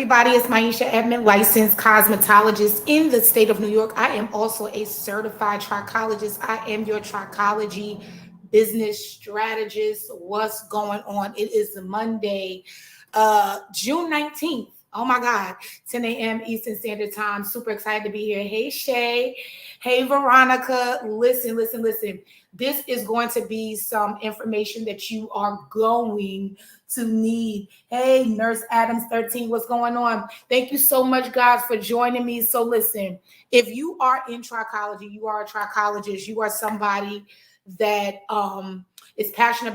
everybody? It's Maisha Edmond, licensed cosmetologist in the state of New York. I am also a certified trichologist. I am your trichology business strategist. What's going on? It is Monday, June 19th. Oh my God, 10 a.m. Eastern Standard Time. Super excited to be here. Hey, Shay. Hey, Veronica. Listen. This is going to be some information that you are going to need. Hey, Nurse Adams 13, what's going on? Thank you so much, guys, for joining me. So listen, if you are in trichology, you are a trichologist, you are somebody that is passionate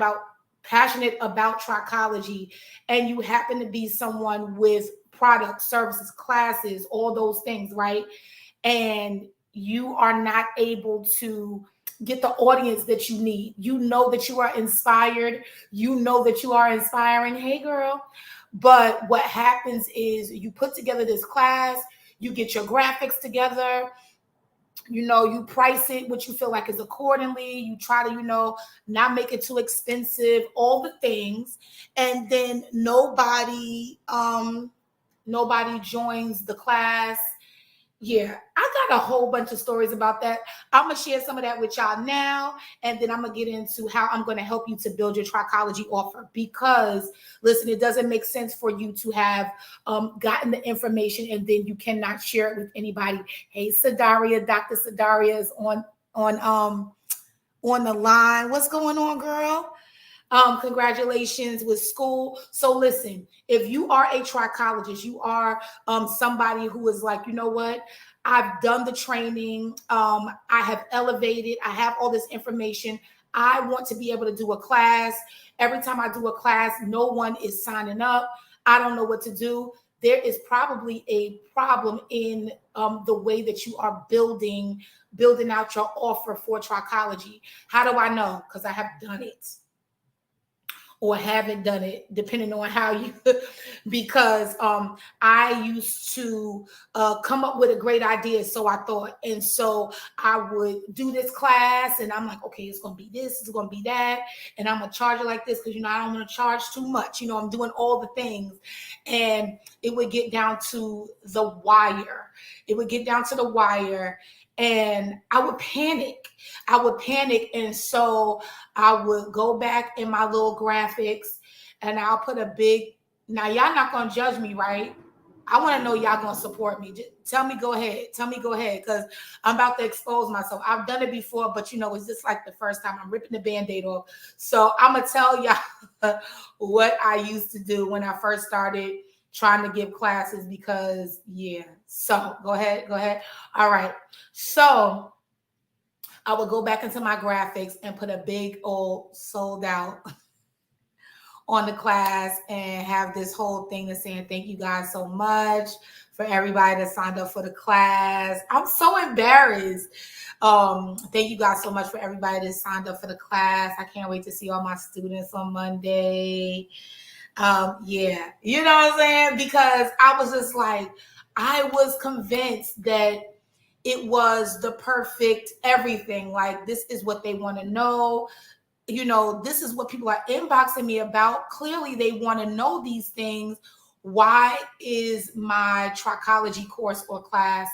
about trichology, and you happen to be someone with products, services, classes, all those things, right? And you are not able to get the audience that you need. You know that you are inspired. You know that you are inspiring. Hey, girl. But what happens is you put together this class, you get your graphics together, you price it what you feel like is accordingly. You try to, not make it too expensive, all the things. And then nobody joins the class. Yeah, I got a whole bunch of stories about that. I'm going to share some of that with y'all now, and then I'm going to get into how I'm going to help you to build your trichology offer. Because, listen, it doesn't make sense for you to have gotten the information and then you cannot share it with anybody. Hey, Sadaria, Dr. Sadaria is on the line. What's going on, girl? Congratulations with school. So listen, if you are a trichologist, you are somebody who is like, you know what? I've done the training. I have elevated. I have all this information. I want to be able to do a class. Every time I do a class, no one is signing up. I don't know what to do. There is probably a problem in the way that you are building out your offer for trichology. How do I know? Because I have done it. Or haven't done it, depending on how you, because I used to come up with a great idea, so I thought, and so I would do this class, and I'm like, okay, it's gonna be this, it's gonna be that, and I'm gonna charge it like this, because I don't want to charge too much, I'm doing all the things, and it would get down to the wire. And I would panic. And so I would go back in my little graphics, and I'll put a big, now y'all not going to judge me, right? I want to know y'all going to support me. Just tell me go ahead, because I'm about to expose myself. I've done it before, but it's just like the first time. I'm ripping the Band-Aid off. So I'm going to tell y'all what I used to do when I first started trying to give classes, because so go ahead. All right. So I would go back into my graphics and put a big old sold out on the class and have this whole thing that's saying, thank you guys so much for everybody that signed up for the class. I'm so embarrassed. Thank you guys so much for everybody that signed up for the class. I can't wait to see all my students on Monday. You know what I'm saying? Because I was just like, I was convinced that it was the perfect everything. Like, this is what they want to know. This is what people are inboxing me about. Clearly, they want to know these things. Why is my trichology course or class,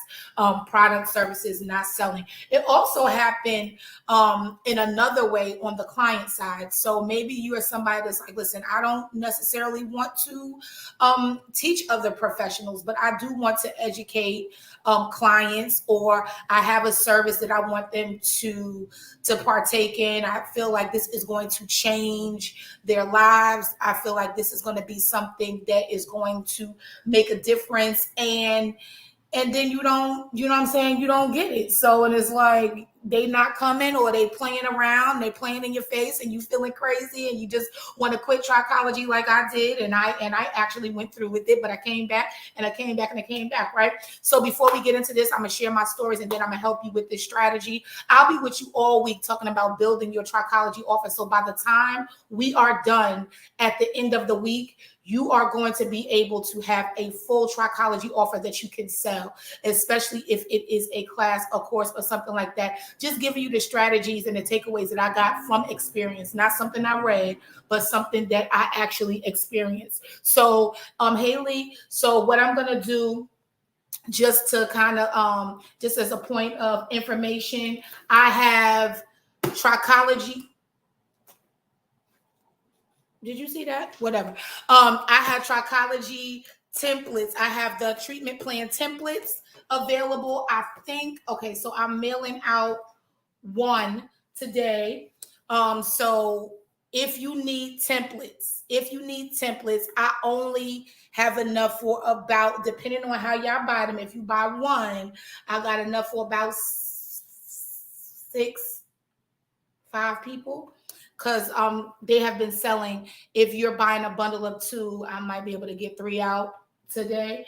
product services not selling? It also happened in another way on the client side. So maybe you are somebody that's like, listen, I don't necessarily want to teach other professionals, but I do want to educate clients, or I have a service that I want them to partake in. I feel like this is going to change their lives. I feel like this is going to be something that is going to make a difference. And then you don't, you don't get it. So, and it's like, they not coming, or they playing around, they playing in your face, and you feeling crazy, and you just want to quit trichology like I did. And I actually went through with it, but I came back, right? So before we get into this, I'm going to share my stories, and then I'm going to help you with this strategy. I'll be with you all week talking about building your trichology offer. So by the time we are done at the end of the week, you are going to be able to have a full trichology offer that you can sell, especially if it is a class, a course, or something like that. Just giving you the strategies and the takeaways that I got from experience, not something I read, but something that I actually experienced. So, Haley, so what I'm going to do, just to kind of, just as a point of information, I have Trichology. Did you see that? Whatever. I have Trichology templates. I have the treatment plan templates available. I think, okay, so I'm mailing out one today. So if you need templates, I only have enough for about, depending on how y'all buy them, if you buy one, I got enough for about 5 people, because they have been selling. If you're buying a bundle of 2, I might be able to get 3 out today.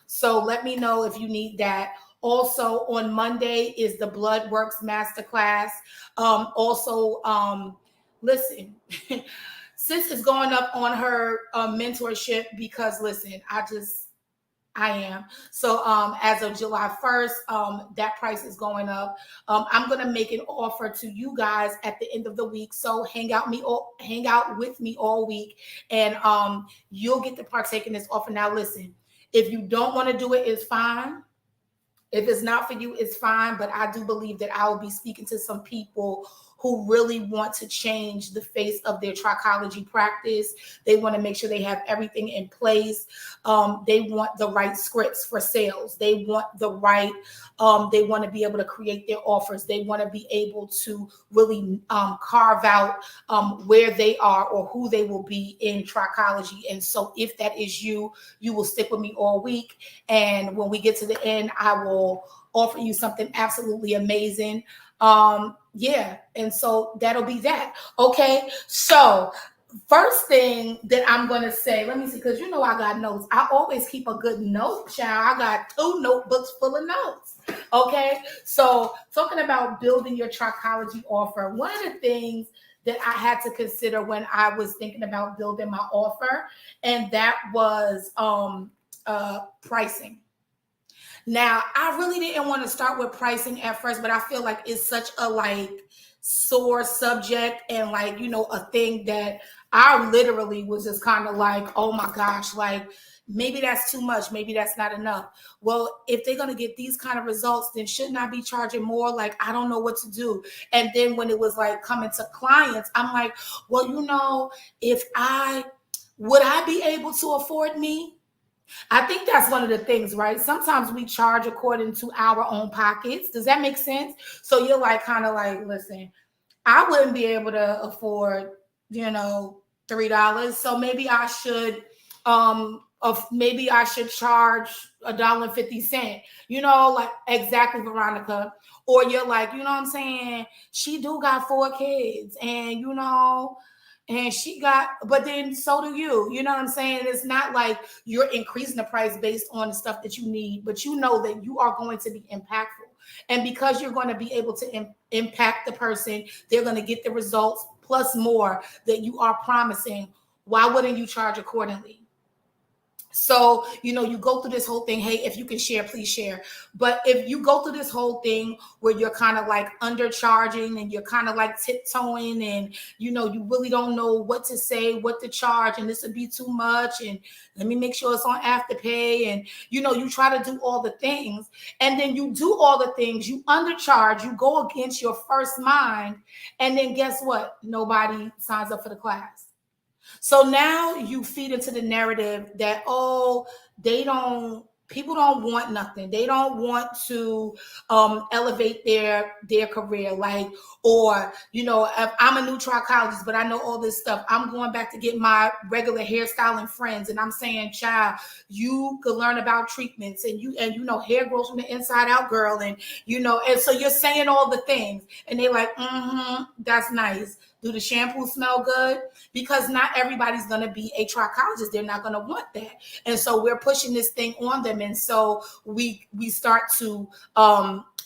So let me know if you need that. Also on Monday is the Blood Works Masterclass. Listen, sis is going up on her mentorship, because listen, I am. So as of July 1st, that price is going up. I'm gonna make an offer to you guys at the end of the week. So hang out with me all week, and you'll get to partake in this offer. Now listen, if you don't want to do it, it's fine. If it's not for you, it's fine. But I do believe that I will be speaking to some people who really want to change the face of their trichology practice. They want to make sure they have everything in place. They want the right scripts for sales. They want the right, they want to be able to create their offers. They want to be able to really carve out where they are or who they will be in trichology. And so if that is you, you will stick with me all week. And when we get to the end, I will offer you something absolutely amazing. Yeah, and so that'll be that. Okay, so first thing that I'm going to say, let me see, because you know I got notes. I always keep a good note, child. I got 2 notebooks full of notes. Okay, so talking about building your trichology offer, one of the things that I had to consider when I was thinking about building my offer, and that was pricing. Now, I really didn't want to start with pricing at first, but I feel like it's such a sore subject, and a thing that I literally was just kind of like, oh my gosh, maybe that's too much, maybe that's not enough. Well, if they're going to get these kind of results, then shouldn't I be charging more? I don't know what to do. And then when it was coming to clients, I'm like, well, would I be able to afford me? I think that's one of the things, right? Sometimes we charge according to our own pockets. Does that make sense? So you're listen, I wouldn't be able to afford, $3. So maybe I should, charge $1.50. Exactly, Veronica. Or you're like, you know what I'm saying? She do got 4 kids, and and she got, but then so do you. You know what I'm saying? It's not like you're increasing the price based on the stuff that you need, but you know that you are going to be impactful. And because you're going to be able to impact the person, they're going to get the results plus more that you are promising. Why wouldn't you charge accordingly? So, you go through this whole thing. Hey, if you can share, please share. But if you go through this whole thing where you're kind of undercharging, and you're kind of tiptoeing, and, you really don't know what to say, what to charge, and this would be too much, and let me make sure it's on Afterpay. And, you try to do all the things, and then you do all the things, you undercharge, you go against your first mind. And then guess what? Nobody signs up for the class. So now you feed into the narrative that, people don't want nothing. They don't want to elevate their career. If I'm a new trichologist, but I know all this stuff, I'm going back to get my regular hairstyling friends, and I'm saying, child, you could learn about treatments, and hair grows from the inside out, girl, and and so you're saying all the things, and they're like, that's nice. Do the shampoo smell good? Because not everybody's going to be a trichologist. They're not going to want that. And so we're pushing this thing on them. And so we start to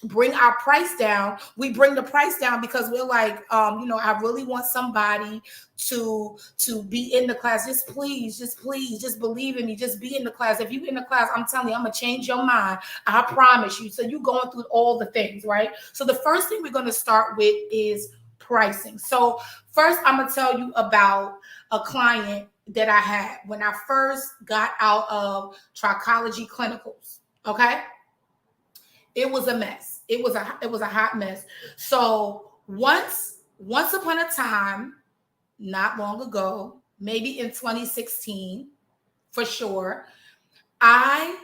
bring our price down. We bring the price down because we're like, I really want somebody to be in the class. Just please, just believe in me. Just be in the class. If you're in the class, I'm telling you, I'm gonna change your mind. I promise you. So you're going through all the things, right? So the first thing we're gonna start with is pricing. So first, I'm gonna tell you about a client that I had when I first got out of Trichology clinicals. Okay. It was a mess. It was a hot mess. So once upon a time, not long ago, maybe in 2016, for sure, I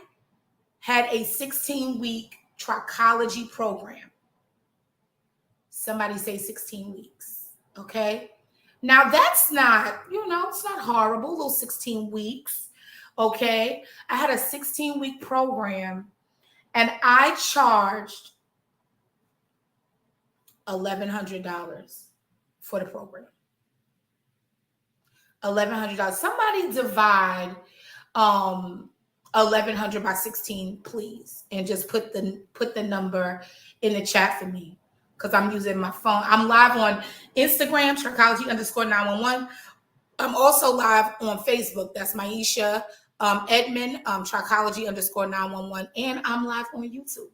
had a 16-week Trichology program. Somebody say 16 weeks. Okay. Now that's not, it's not horrible, those 16 weeks. Okay. I had a 16-week program and I charged $1,100 for the program. $1,100. Somebody divide 1,100 by 16, please, and just put the number in the chat for me because I'm using my phone. I'm live on Instagram, Trichology_911. I'm also live on Facebook. That's Maisha Edmond, Trichology_911, and I'm live on YouTube.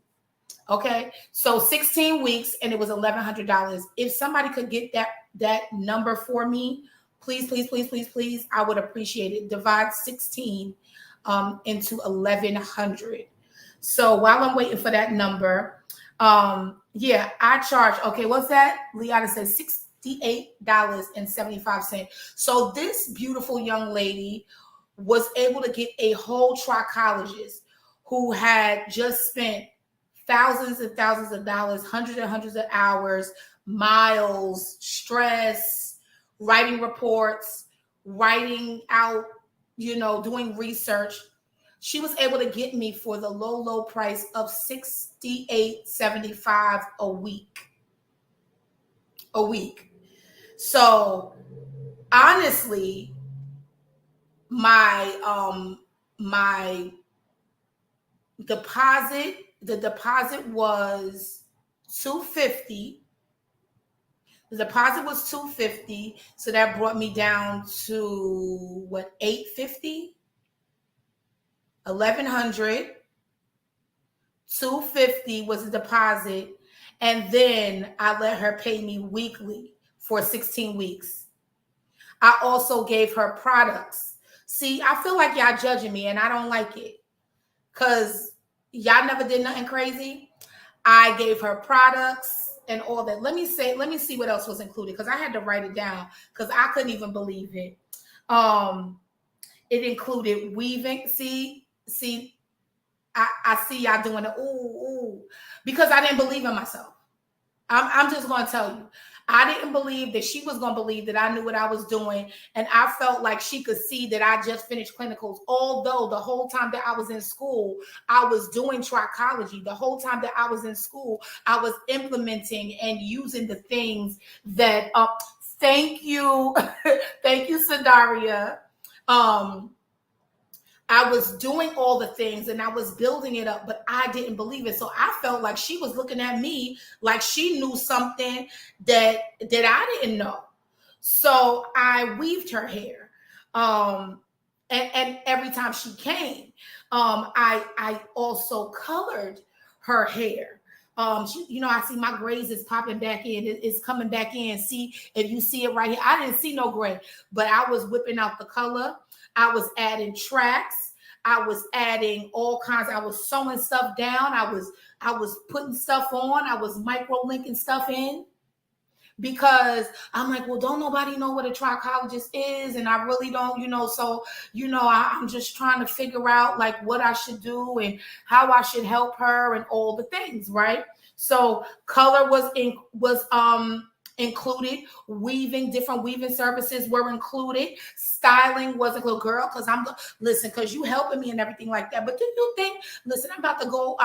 Okay, so 16 weeks, and it was $1,100. If somebody could get that number for me, please, please, please, please, please, I would appreciate it. Divide 16 into 1,100. So while I'm waiting for that number, I charge. Okay, what's that? Liana says $68.75. So this beautiful young lady was able to get a whole trichologist who had just spent thousands and thousands of dollars, hundreds and hundreds of hours, miles, stress, writing reports, writing out, doing research. She was able to get me for the low price of $68.75 a week. So honestly, my deposit, the deposit was $250. The deposit was $250, so that brought me down to what, $850, $1,100, $250 was the deposit, and then I let her pay me weekly for 16 weeks. I also gave her products. See, I feel like y'all judging me, and I don't like it because y'all never did nothing crazy. I gave her products and all that. Let me see what else was included because I had to write it down because I couldn't even believe it. It included weaving. See, I see y'all doing it. Ooh, because I didn't believe in myself. I'm just going to tell you. I didn't believe that she was going to believe that I knew what I was doing. And I felt like she could see that I just finished clinicals. Although the whole time that I was in school, I was doing trichology. The whole time that I was in school, I was implementing and using the things that, thank you. Thank you, Sadaria. I was doing all the things and I was building it up, but I didn't believe it. So I felt like she was looking at me like she knew something that I didn't know. So I weaved her hair. And every time she came, I also colored her hair. I see my grays is popping back in. It's coming back in. See, if you see it right here, I didn't see no gray, but I was whipping out the color. I was adding tracks. I was adding all kinds. I was sewing stuff down. I was putting stuff on. I was micro linking stuff in because I'm like, well, don't nobody know what a trichologist is, and I really don't, So, I'm just trying to figure out like what I should do and how I should help her and all the things, right? So, color was included. Different weaving services were included. Styling was included, girl, because you helping me and everything like that. But do you think, listen, I'm about to go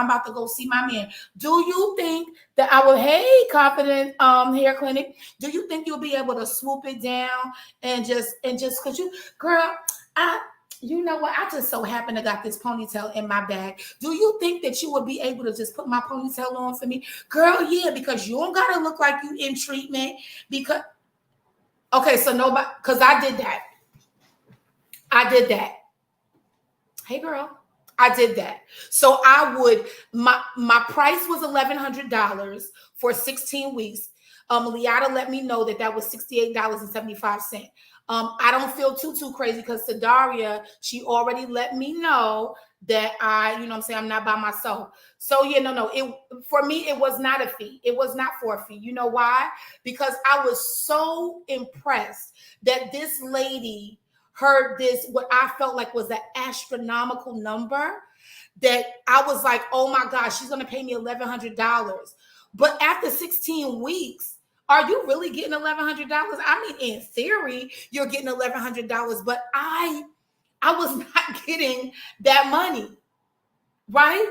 see my man. Do you think that I will, hey, Confident Hair Clinic, do you think you'll be able to swoop it down and just because you, girl, You know what? I just so happen to got this ponytail in my bag. Do you think that you would be able to just put my ponytail on for me? Girl, yeah, because you don't gotta look like you in treatment. Because okay, so nobody, because I did that. I did that. Hey girl. I did that. So I would, my price was $1,100 for 16 weeks. Liata let me know that that was $68.75. I don't feel too crazy because Sadaria, she already let me know that I, you know what I'm saying, I'm not by myself. So yeah, no, it for me, it was not a fee. It was not for a fee. You know why? Because I was so impressed that this lady heard this, what I felt like was an astronomical number, that I was like, oh my gosh, she's gonna pay me $1,100. But after 16 weeks, are you really getting $1,100? I mean, in theory, you're getting $1,100, but I was not getting that money, right?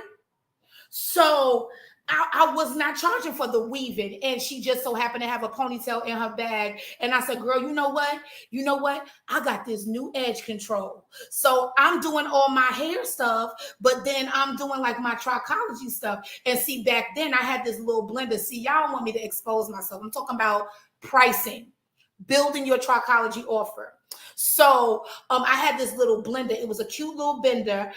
So I was not charging for the weaving, and she just so happened to have a ponytail in her bag. And I said, girl, you know what? You know what? I got this new edge control. So I'm doing all my hair stuff, but then I'm doing like my trichology stuff. And see, back then I had this little blender. See, y'all want me to expose myself. I'm talking about pricing, building your trichology offer. So I had this little blender. It was a cute little blender,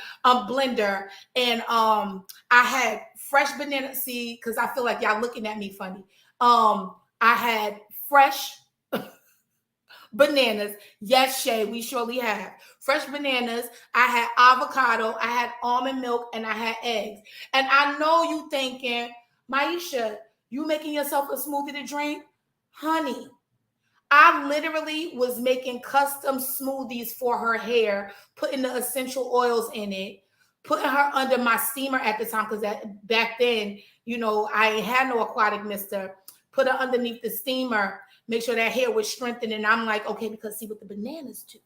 and I had fresh banana. See, because I feel like y'all looking at me funny. I had fresh bananas. Yes, Shay, we surely have fresh bananas. I had avocado. I had almond milk, and I had eggs. And I know you thinking, Maisha, you making yourself a smoothie to drink, honey. I literally was making custom smoothies for her hair, putting the essential oils in it, putting her under my steamer at the time, because back then, you know, I ain't had no aquatic mister. Put her underneath the steamer, make sure that hair was strengthened. And I'm like, okay, because see what the bananas do,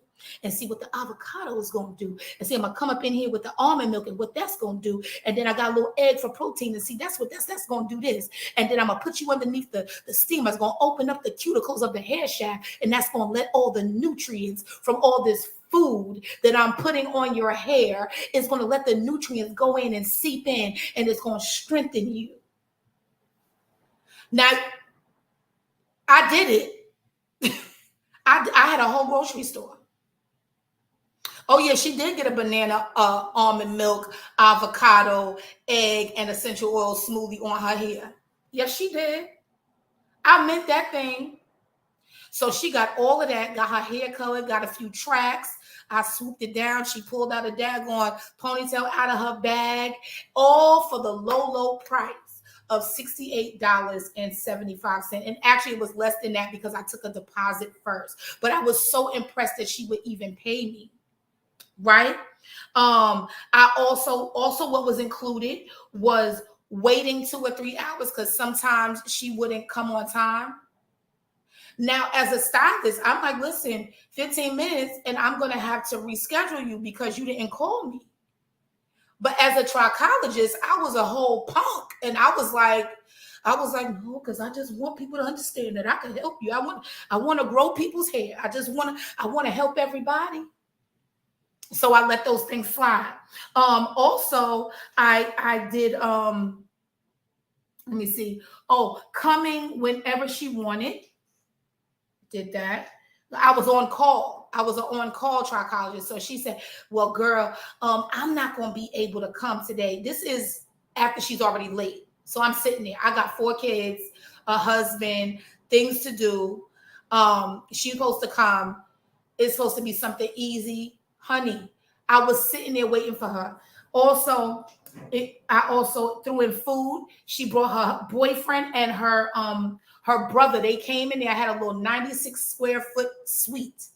and see what the avocado is going to do, and see I'm gonna come up in here with the almond milk and what that's going to do, and then I got a little egg for protein, and see that's what that's going to do this, and then I'm gonna put you underneath the steamer. It's going to open up the cuticles of the hair shaft, and that's going to let all the nutrients from all this food that I'm putting on your hair is going to let the nutrients go in and seep in, and it's going to strengthen you. Now I did it. I had a whole grocery store. Oh yeah, she did get a banana, almond milk, avocado, egg, and essential oil smoothie on her hair. Yes, she did. I meant that thing. So she got all of that, got her hair colored, got a few tracks. I swooped it down. She pulled out a daggone ponytail out of her bag, all for the low price of $68.75. And actually it was less than that because I took a deposit first. But I was so impressed that she would even pay me. Right. I also what was included was waiting 2 or 3 hours because sometimes she wouldn't come on time. Now, as a stylist, I'm like, listen, 15 minutes and I'm going to have to reschedule you because you didn't call me. But as a trichologist, I was a whole punk. And I was like, no, because I just want people to understand that I can help you. I want to grow people's hair. I want to help everybody. So I let those things slide. Also, I did, let me see. Oh, coming whenever she wanted. Did that. I was on call. I was an on-call trichologist. So she said, well, girl, I'm not going to be able to come today. This is after she's already late. So I'm sitting there. I got 4 kids, a husband, things to do. She's supposed to come. It's supposed to be something easy. Honey, I was sitting there waiting for her. Also, I also threw in food. She brought her boyfriend and her brother. They came in there. I had a little 96 square foot suite.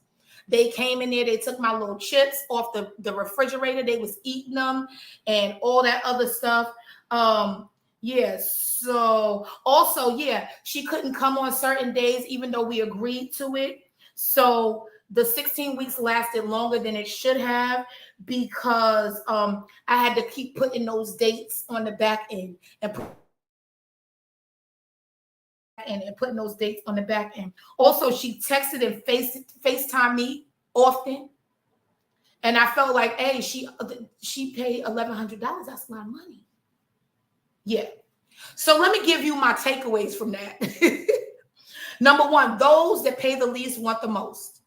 They came in there. They took my little chips off the refrigerator. They was eating them and all that other stuff. Yeah. So also, yeah, she couldn't come on certain days, even though we agreed to it. So the 16 weeks lasted longer than it should have because I had to keep putting those dates on the back end and putting those dates on the back end. Also, she texted and FaceTime me often. And I felt like, hey, she paid $1,100. That's a lot of money. Yeah. So let me give you my takeaways from that. Number one, those that pay the least want the most.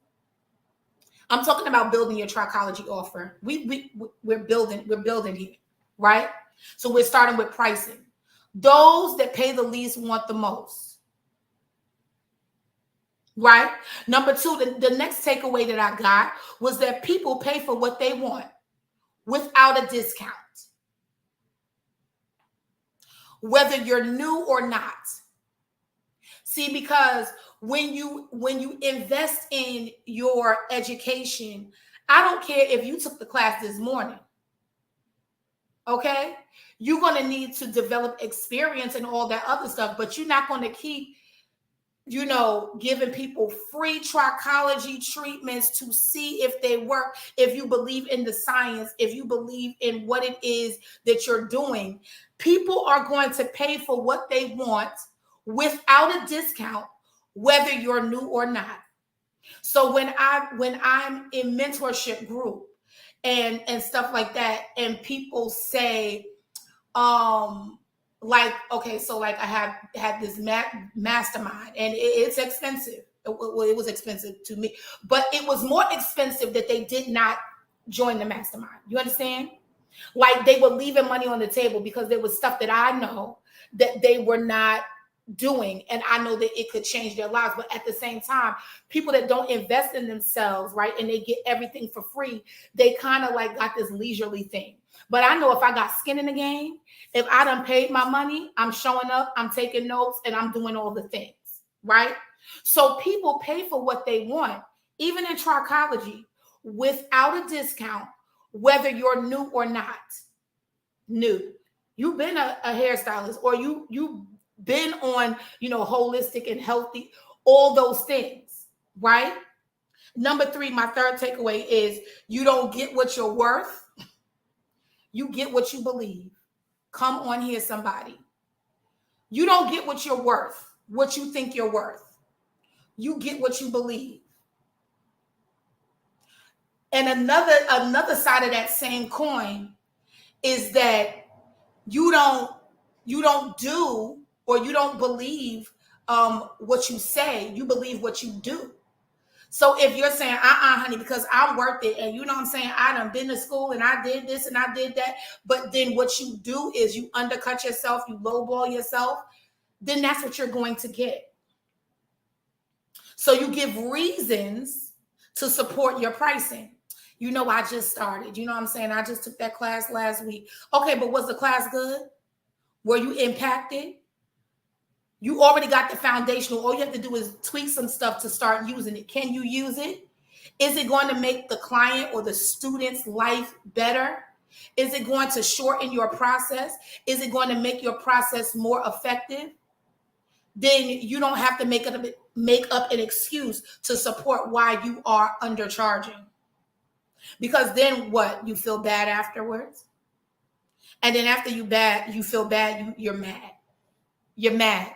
I'm talking about building your Trichology offer. We're building here, right? So we're starting with pricing. Those that pay the least want the most, right? Number two, the next takeaway that I got was that people pay for what they want without a discount, whether you're new or not. See, because when you invest in your education, I don't care if you took the class this morning, okay? You're going to need to develop experience and all that other stuff, but you're not going to keep, giving people free trichology treatments to see if they work. If you believe in the science, if you believe in what it is that you're doing, people are going to pay for what they want without a discount, whether you're new or not. So when I'm in mentorship group and stuff like that, and people say, like, okay, so like I had this mastermind, and it's expensive. It was expensive to me, but it was more expensive that they did not join the mastermind. You understand? Like, they were leaving money on the table because there was stuff that I know that they were not doing, and I know that it could change their lives. But at the same time, people that don't invest in themselves, right, and they get everything for free, they kind of like got this leisurely thing. But I know if I got skin in the game, if I done paid my money, I'm showing up, I'm taking notes, and I'm doing all the things, right? So people pay for what they want, even in Trichology, without a discount, whether you're new or not. New. You've been a hairstylist, or you've been on, holistic and healthy, all those things, right? Number three, my third takeaway is you don't get what you're worth. You get what you believe. Come on here, somebody. You don't get what you're worth, what you think you're worth. You get what you believe. And another side of that same coin is that you don't do, or you don't believe what you say. You believe what you do. So if you're saying, honey, because I'm worth it, and you know what I'm saying, I done been to school and I did this and I did that, but then what you do is you undercut yourself, you lowball yourself, then that's what you're going to get. So you give reasons to support your pricing. I just started. You know what I'm saying? I just took that class last week. Okay, but was the class good? Were you impacted? You already got the foundational. All you have to do is tweak some stuff to start using it. Can you use it? Is it going to make the client or the student's life better? Is it going to shorten your process? Is it going to make your process more effective? Then you don't have to make up an excuse to support why you are undercharging. Because then what? You feel bad afterwards. And then after you feel bad, you're mad. You're mad.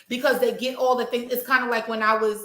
Because they get all the things. It's kind of like when I was,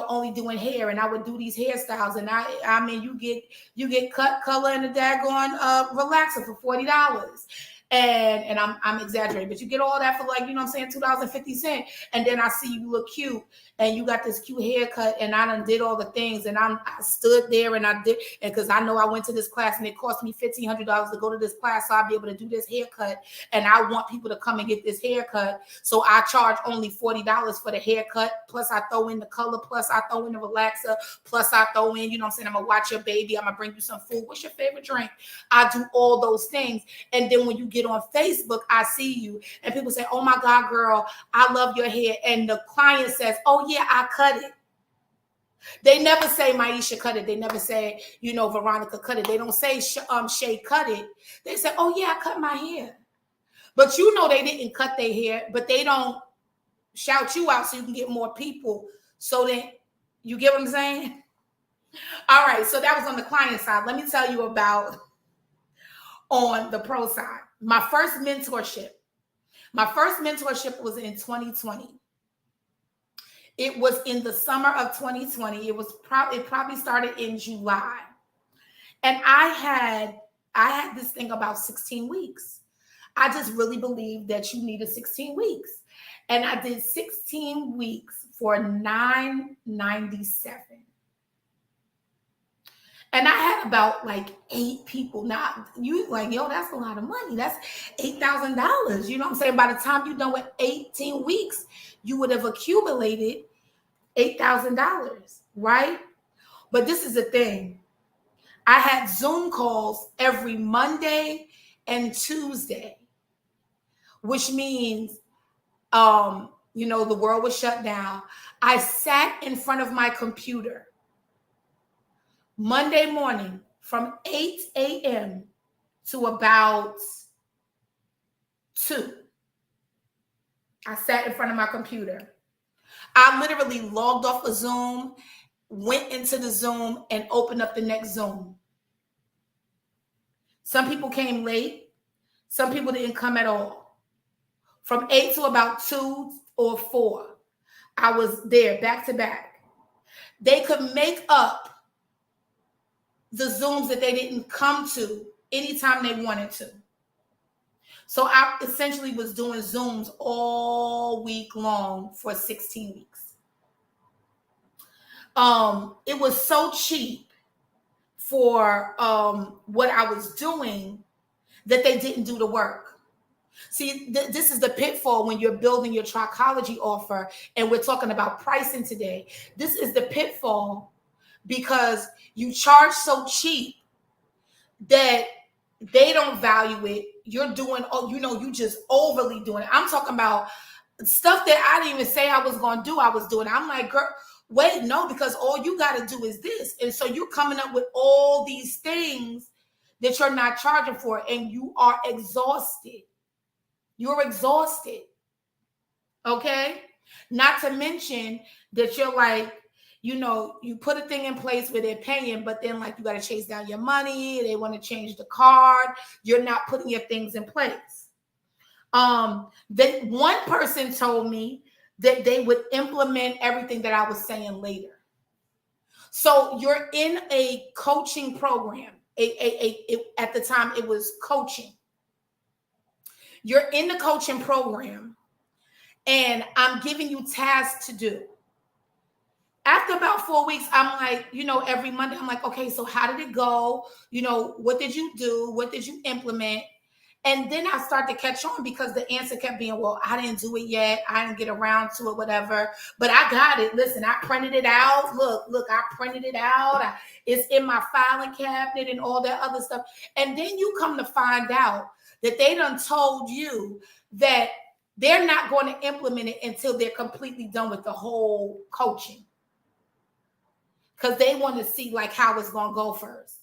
only doing hair, and I would do these hairstyles, and I mean, you get cut, color, and a daggone relaxer for $40. And I'm exaggerating, but you get all that for, like, $2.50. And then I see you look cute, and you got this cute haircut, and I done did all the things, and I stood there and I did, and because I know I went to this class and it cost me $1,500 to go to this class, so I'll be able to do this haircut, and I want people to come and get this haircut, so I charge only $40 for the haircut, plus I throw in the color, plus I throw in the relaxer, plus I throw in, I'm gonna watch your baby, I'm gonna bring you some food, what's your favorite drink? I do all those things. And then when you get on Facebook, I see you, and people say, oh my God, girl, I love your hair. And the client says, oh yeah, I cut it. They never say Maisha cut it. They never say, Veronica cut it. They don't say Shay cut it. They say, oh yeah, I cut my hair. But they didn't cut their hair, but they don't shout you out so you can get more people. So then, you get what I'm saying? All right, so that was on the client side. Let me tell you about on the pro side. My first mentorship was in 2020. It was in the summer of 2020. It probably started in July. And I had this thing about 16 weeks. I just really believed that you needed 16 weeks. And I did 16 weeks for $997. And I had about like 8 people. Now you like, yo, that's a lot of money. That's $8,000. You know what I'm saying? By the time you're done with 18 weeks, you would have accumulated $8,000, right? But this is the thing. I had Zoom calls every Monday and Tuesday, which means, the world was shut down. I sat in front of my computer Monday morning from 8 a.m. to about 2. I sat in front of my computer. I literally logged off of Zoom, went into the Zoom, and opened up the next Zoom. Some people came late. Some people didn't come at all. From 8 to about 2 or 4, I was there back to back. They could make up the Zooms that they didn't come to anytime they wanted to. So I essentially was doing Zooms all week long for 16 weeks. It was so cheap for what I was doing that they didn't do the work. See, this is the pitfall when you're building your Trichology offer, and we're talking about pricing today. This is the pitfall because you charge so cheap that they don't value it. You're doing, you just overly doing it. I'm talking about stuff that I didn't even say I was going to do. I was doing. I'm like, girl, wait, no, because all you got to do is this. And so you're coming up with all these things that you're not charging for, and you are exhausted. You're exhausted. Okay? Not to mention that you're like, you put a thing in place where they're paying, but then like you got to chase down your money. They want to change the card. You're not putting your things in place. Then one person told me that they would implement everything that I was saying later. So you're in a coaching program. At the time, it was coaching. You're in the coaching program, and I'm giving you tasks to do. After about 4 weeks, I'm like, every Monday, I'm like, okay, so how did it go? What did you do? What did you implement? And then I start to catch on because the answer kept being, well, I didn't do it yet. I didn't get around to it, whatever. But I got it. Listen, I printed it out. Look, I printed it out. It's in my filing cabinet and all that other stuff. And then you come to find out that they done told you that they're not going to implement it until they're completely done with the whole coaching. Because they want to see like how it's going to go first.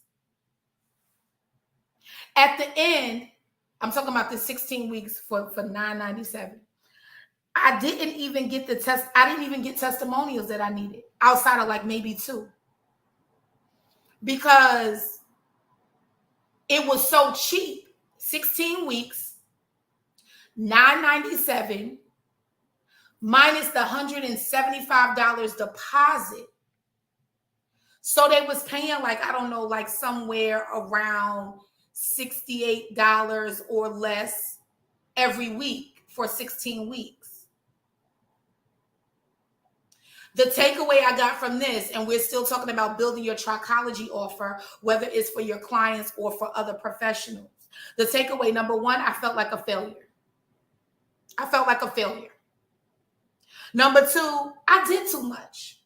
At the end, I'm talking about the 16 weeks for $997. I didn't even get I didn't even get testimonials that I needed outside of like maybe 2. Because it was so cheap. 16 weeks, $997 minus the $175 deposit. So they was paying like, I don't know, like somewhere around $68 or less every week for 16 weeks. The takeaway I got from this, and we're still talking about building your Trichology offer, whether it's for your clients or for other professionals. The takeaway, number 1, I felt like a failure. I felt like a failure. Number 2, I did too much.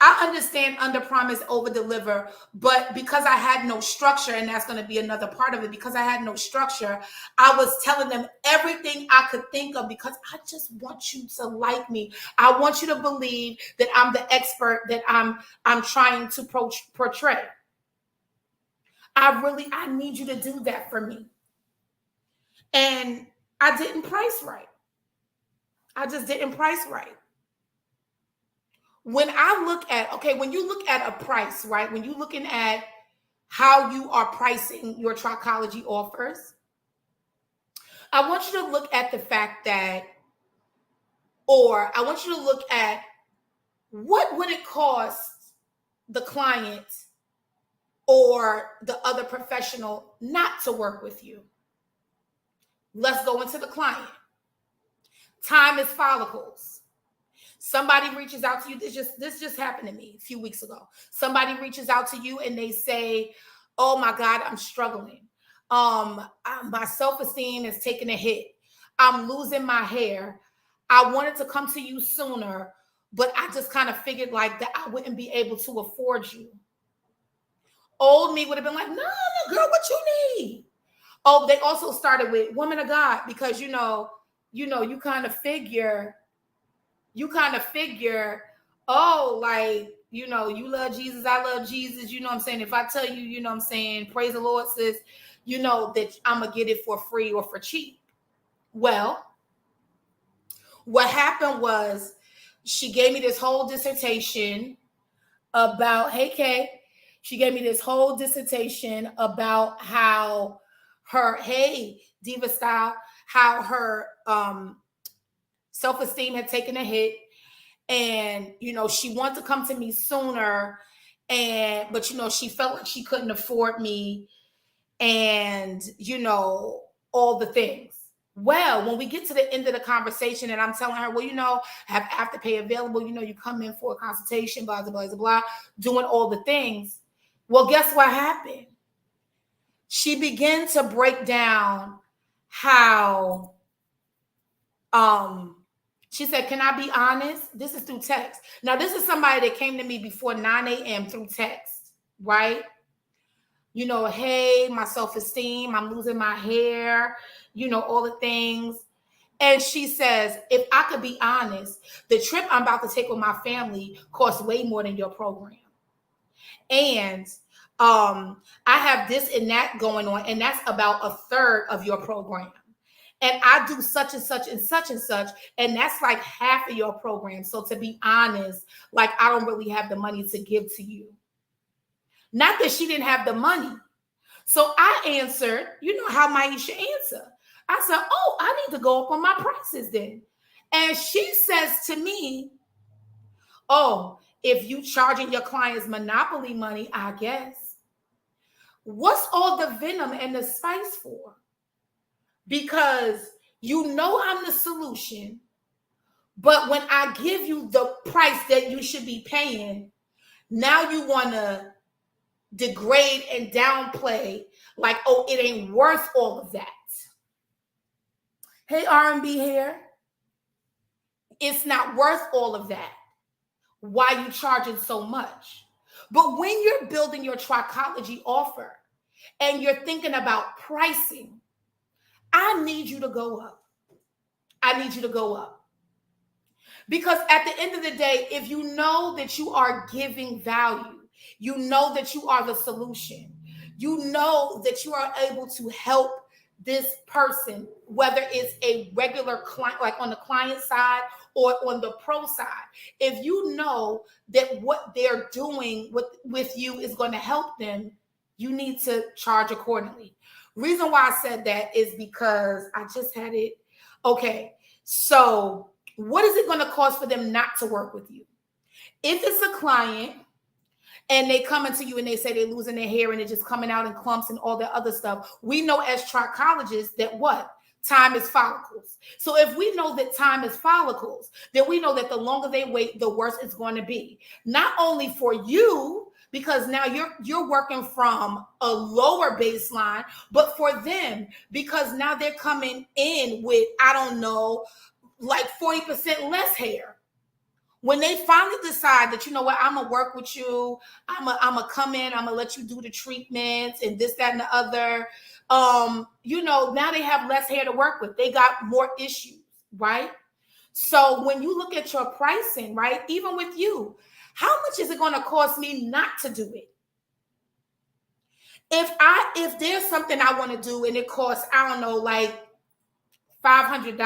I understand under promise, over deliver, but because I had no structure, and that's going to be another part of it, because I had no structure, I was telling them everything I could think of because I just want you to like me. I want you to believe that I'm the expert that I'm trying to portray. I need you to do that for me. And I didn't price right. I just didn't price right. When I look at, when you look at a price, right? When you're looking at how you are pricing your Trichology offers, I want you to look at the fact that, or I want you to look at what would it cost the client, or the other professional not to work with you. Let's go into the client. Time is follicles. Somebody reaches out to you. This just happened to me a few weeks ago. Somebody reaches out to you and they say, "Oh my God, I'm struggling. My self-esteem is taking a hit. I'm losing my hair. I wanted to come to you sooner, but I just kind of figured like that I wouldn't be able to afford you." Old me would have been like, "No, no, girl, what you need?" Oh, they also started with woman of God because you kind of figure, oh, like, you love Jesus, I love Jesus, you know what I'm saying? If I tell you, you know what I'm saying, praise the Lord, sis, you know that I'm gonna get it for free or for cheap. Well, what happened was she gave me this whole dissertation about, hey Kay, she gave me this whole dissertation about how her, hey Diva Style, how her self-esteem had taken a hit, and she wanted to come to me sooner, but she felt like she couldn't afford me, and all the things. Well, when we get to the end of the conversation and I'm telling her, well, I have Afterpay available, you come in for a consultation, blah, blah, blah, blah, blah, doing all the things. Well, guess what happened? She began to break down how, she said, "Can I be honest?" This is through text. Now, this is somebody that came to me before 9 a.m. through text, right? Hey, my self-esteem, I'm losing my hair, all the things. And she says, "If I could be honest, the trip I'm about to take with my family costs way more than your program. And I have this and that going on, and that's about a third of your program. And I do such and such and such and such, and that's like half of your program. So to be honest, like I don't really have the money to give to you." Not that she didn't have the money. So I answered, you know how Maisha answer. I said, "Oh, I need to go up on my prices then." And she says to me, "Oh, if you charging your clients monopoly money, I guess. What's all the venom and the spice for? Because I'm the solution, but when I give you the price that you should be paying, now you want to degrade and downplay like, oh, it ain't worth all of that." Hey, R&B hair, it's not worth all of that. Why you charging so much? But when you're building your Trichology offer and you're thinking about pricing, I need you to go up. I need you to go up. Because at the end of the day, if you know that you are giving value, you know that you are the solution, you know that you are able to help this person, whether it's a regular client, like on the client side or on the pro side, if you know that what they're doing with you is going to help them, you need to charge accordingly. Reason why I said that is because I just had it. Okay, so what is it going to cost for them not to work with you? If it's a client and they come into you and they say they're losing their hair and it's just coming out in clumps and all that other stuff, we know as trichologists that what? Time is follicles. So if we know that time is follicles, then we know that the longer they wait, the worse it's going to be. Not only for you, because now you're working from a lower baseline, but for them, because now they're coming in with, I don't know, like 40% less hair. When they finally decide that, you know what, I'm going to work with you, I'm going to come in, I'm going to let you do the treatments and this, that, and the other, now they have less hair to work with. They got more issues, right? So when you look at your pricing, right, even with you, how much is it going to cost me not to do it? If there's something I want to do and it costs, I don't know, like $500,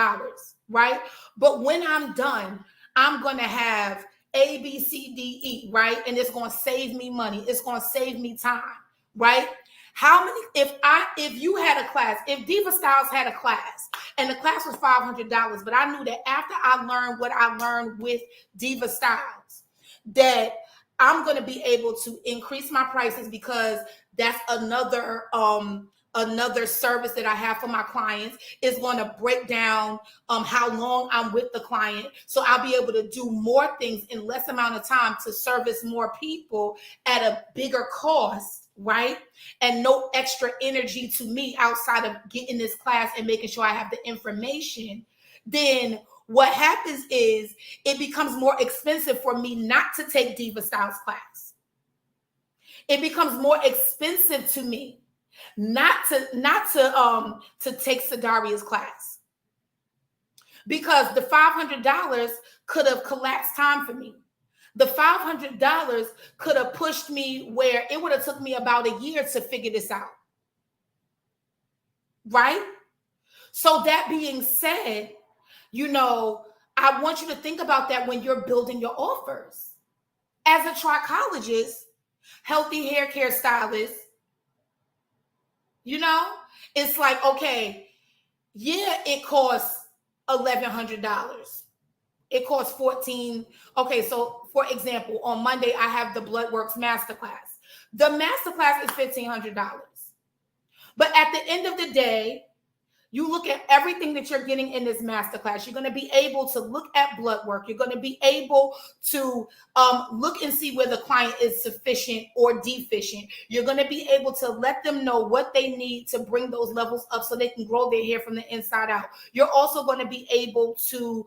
right? But when I'm done, I'm going to have A, B, C, D, E, right? And it's going to save me money. It's going to save me time, right? How many, if you had a class, if Diva Styles had a class and the class was $500, but I knew that after I learned what I learned with Diva Styles, that I'm going to be able to increase my prices because that's another service that I have for my clients is going to break down how long I'm with the client. So I'll be able to do more things in less amount of time to service more people at a bigger cost, right? And no extra energy to me outside of getting this class and making sure I have the information. Then what happens is it becomes more expensive for me not to take Diva Styles class. It becomes more expensive to me not to take Sadaria's class, because the $500 could have collapsed time for me. The $500 could have pushed me where it would have took me about a year to figure this out, right? So that being said, I want you to think about that when you're building your offers. As a trichologist, healthy hair care stylist, it's like, okay, yeah, it costs $1,100. It costs $14. Okay, so for example, on Monday, I have the Bloodworks Masterclass. The masterclass is $1,500. But at the end of the day, you look at everything that you're getting in this masterclass. You're going to be able to look at blood work. You're going to be able to look and see where the client is sufficient or deficient. You're going to be able to let them know what they need to bring those levels up so they can grow their hair from the inside out. You're also going to be able to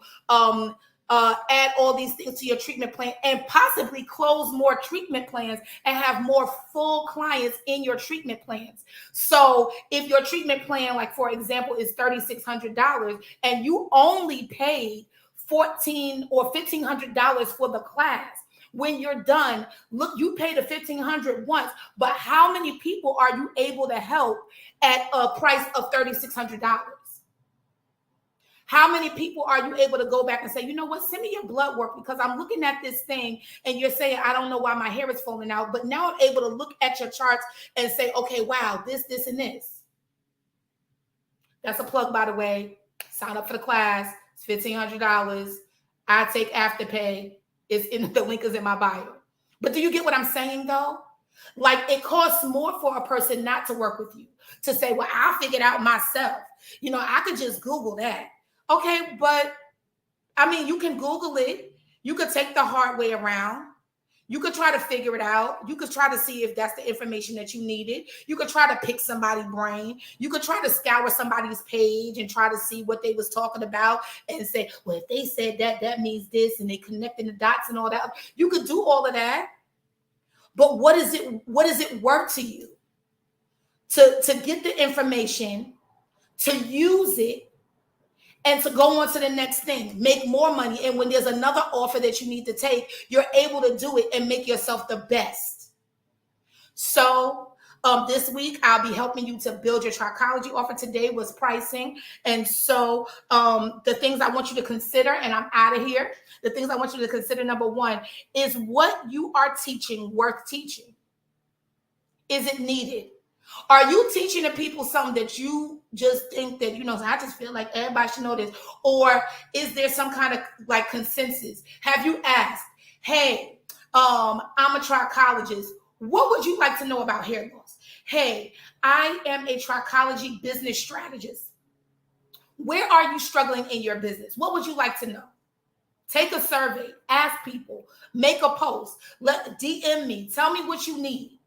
add all these things to your treatment plan and possibly close more treatment plans and have more full clients in your treatment plans. So if your treatment plan, like for example, is $3,600 and you only paid $1,400 or $1,500 for the class, when you're done, look, you paid the $1,500 once, but how many people are you able to help at a price of $3,600? How many people are you able to go back and say, you know what, send me your blood work because I'm looking at this thing and you're saying, I don't know why my hair is falling out, but now I'm able to look at your charts and say, okay, wow, this, and this. That's a plug, by the way. Sign up for the class. It's $1,500. I take Afterpay. The link is in my bio. But do you get what I'm saying though? Like, it costs more for a person not to work with you, to say, well, I'll figure it out myself. I could just Google that. Okay, but I mean, you can Google it. You could take the hard way around. You could try to figure it out. You could try to see if that's the information that you needed. You could try to pick somebody's brain. You could try to scour somebody's page and try to see what they was talking about and say, well, if they said that, that means this, and they connecting the dots and all that. You could do all of that. But what is it worth to you to get the information, to use it, and to go on to the next thing, make more money. And when there's another offer that you need to take, you're able to do it and make yourself the best. So this week, I'll be helping you to build your trichology offer. Today was pricing. And so the things I want you to consider, and I'm out of here. The things I want you to consider, number one, is what you are teaching worth teaching? Is it needed? Are you teaching the people something that you just think that, I just feel like everybody should know this? Or is there some kind of like consensus? Have you asked, hey, I'm a trichologist. What would you like to know about hair loss? Hey, I am a trichology business strategist. Where are you struggling in your business? What would you like to know? Take a survey, ask people, make a post, DM me, tell me what you need.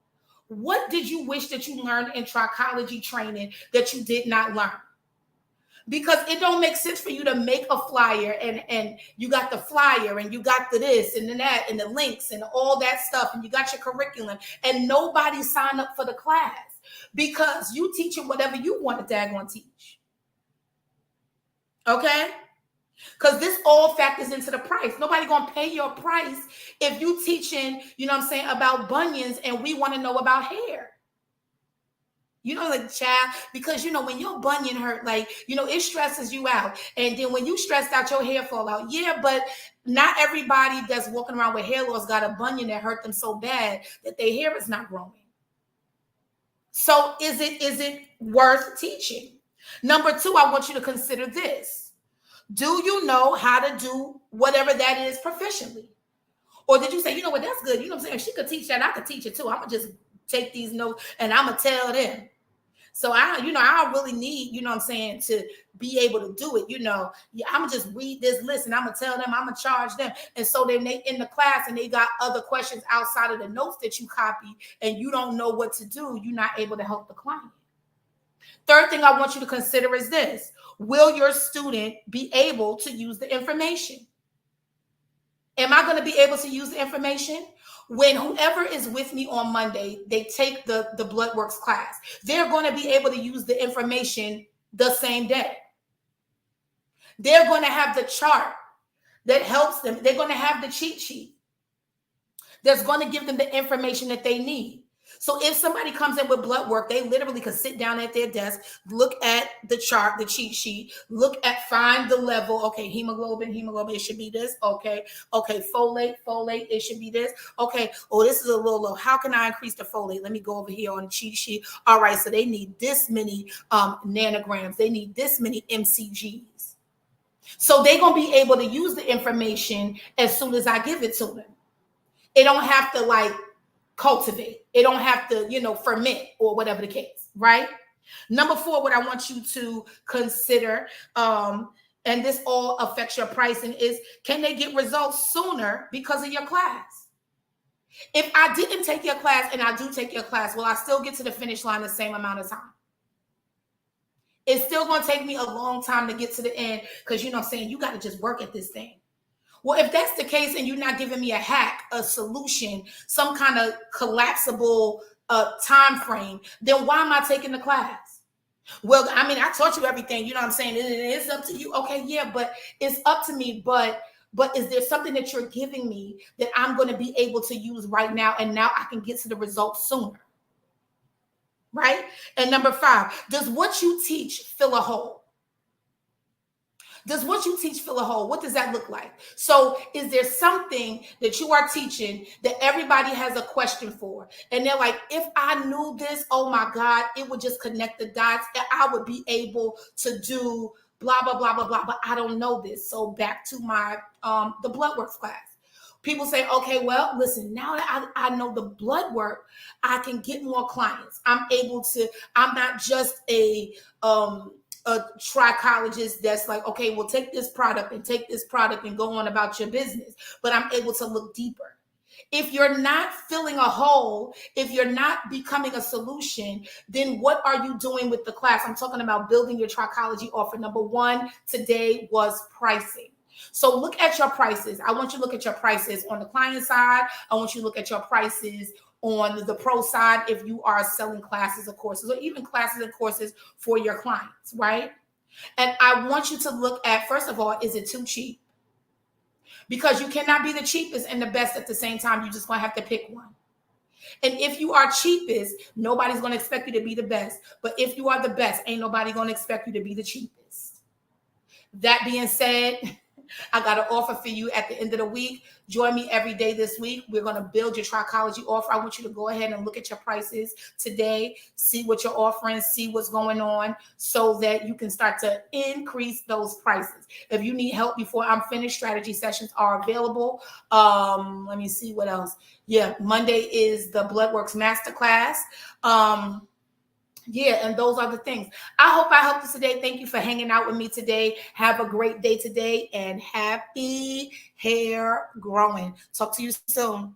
What did you wish that you learned in trichology training that you did not learn? Because it don't make sense for you to make a flyer and you got the flyer and you got the this and the that and the links and all that stuff and you got your curriculum and nobody signed up for the class because you teaching whatever you want to daggone teach. Okay? Because this all factors into the price. Nobody going to pay your price if you teaching, about bunions and we want to know about hair. Child, because, when your bunion hurt, it stresses you out. And then when you stressed out, your hair fall out. Yeah, but not everybody that's walking around with hair loss got a bunion that hurt them so bad that their hair is not growing. So is it worth teaching? Number two, I want you to consider this. Do you know how to do whatever that is proficiently? Or did you say, you know what, that's good. You know what I'm saying? If she could teach that, I could teach it too. I'm going to just take these notes and I'm going to tell them. So I don't really need, you know what I'm saying, to be able to do it. I'm gonna just read this list and I'm gonna tell them, I'm gonna charge them. And so then they in the class and they got other questions outside of the notes that you copy and you don't know what to do. You're not able to help the client. Third thing I want you to consider is this: will your student be able to use the information? Am I going to be able to use the information? When whoever is with me on Monday, they take the BloodWorks class, they're going to be able to use the information the same day. They're going to have the chart that helps them. They're going to have the cheat sheet that's going to give them the information that they need. So if somebody comes in with blood work, they literally can sit down at their desk, look at the chart, the cheat sheet, find the level. Okay, hemoglobin, it should be this. Okay, folate, it should be this. Okay, oh, this is a little low. How can I increase the folate? Let me go over here on the cheat sheet. All right, so they need this many nanograms. They need this many mcgs. So they're going to be able to use the information as soon as I give it to them. It don't have to cultivate. It don't have to, ferment or whatever the case, right? Number 4, what I want you to consider, and this all affects your pricing, is can they get results sooner because of your class? If I didn't take your class and I do take your class, will I still get to the finish line the same amount of time? It's still going to take me a long time to get to the end because, I'm saying, you got to just work at this thing. Well, if that's the case and you're not giving me a hack, a solution, some kind of collapsible time frame, then why am I taking the class? Well, I taught you everything. You know what I'm saying? It's up to you. Okay, yeah, but it's up to me. But is there something that you're giving me that I'm going to be able to use right now, and now I can get to the results sooner? Right? And number 5, does what you teach fill a hole? Does what you teach fill a hole? What does that look like? So is there something that you are teaching that everybody has a question for? And they're like, if I knew this, oh my God, it would just connect the dots. And I would be able to do blah, blah, blah, blah, blah. But I don't know this. So back to my, the BloodWorks class. People say, okay, well, listen, now that I know the blood work, I can get more clients. I'm not just a trichologist that's like, okay, well, take this product and go on about your business. But I'm able to look deeper. If you're not filling a hole, if you're not becoming a solution, then what are you doing with the class? I'm talking about building your trichology offer. Number 1 today was pricing. So look at your prices. I want you to look at your prices on the client side. I want you to look at your prices on the pro side if you are selling classes or courses, or even classes and courses for your clients, right? And I want you to look at, first of all, is it too cheap? Because you cannot be the cheapest and the best at the same time. You're just going to have to pick one. And if you are cheapest, nobody's going to expect you to be the best. But if you are the best, ain't nobody going to expect you to be the cheapest. That being said, I got an offer for you at the end of the week. Join me every day this week. We're going to build your trichology offer. I want you to go ahead and look at your prices today, see what you're offering, see what's going on so that you can start to increase those prices. If you need help before I'm finished, strategy sessions are available. Let me see what else. Yeah, Monday is the BloodWorks Masterclass. Yeah, and those are the things. I hope I helped you today. Thank you for hanging out with me today. Have a great day today and happy hair growing. Talk to you soon.